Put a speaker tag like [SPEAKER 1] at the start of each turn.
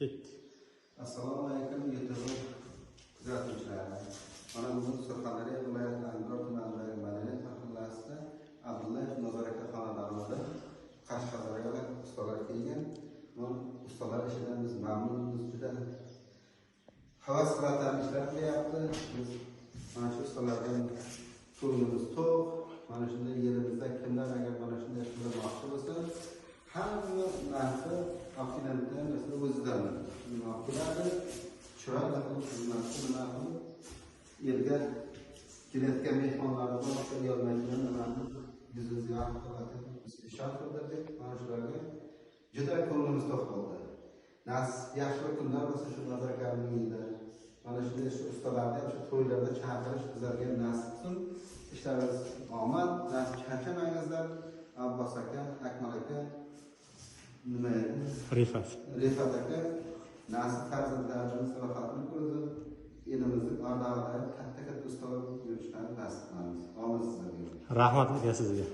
[SPEAKER 1] Ketdi.
[SPEAKER 2] Assalomu alaykum YouTube kuzatuvchilari. Mana bugun Surxondaryo viloyati Angor tumanidagi madaniyat mahallasida Abdullayev Nazar aka xonadonida Qashqadaryolik ustalar kelgan. Bu ustalar ishidan biz mamnunmiz, juda havas qiladigan ishlar qilyapti. Biz mana shu ustalardan ko'nglimiz to'q. Mana shunday yerimizda kimlar agar mana shunday qilmoqchi bo'lsa, hamma narsa Afg'onistondan mesela o'zidan ma'quladi. Chiroyli qilib xizmatni nima qilib yerga kelayotgan mehmonlarga boshqa yolmaydigan nimalarni yuzimizga ishon qildirdik. Mana shularga juda ko'nglimiz to'q bo'ldi. Yaxshi kunlar bo'lsa shu Nazar akaning uyida mana shunday shu ustalarni shu to'ylarda chaqirish bizlarga nasib qilsin. Ishlaringiz omad, charchamangizlar. Abbos aka, Akmal aka, nima edi? Rifat aka nasib farzandlarimiz rohatini ko'rdi. Elimizning ardag'ida katta ustalar yurishlarini nasib qilamiz. Omad sizlarga.
[SPEAKER 1] Rahmat aka sizga.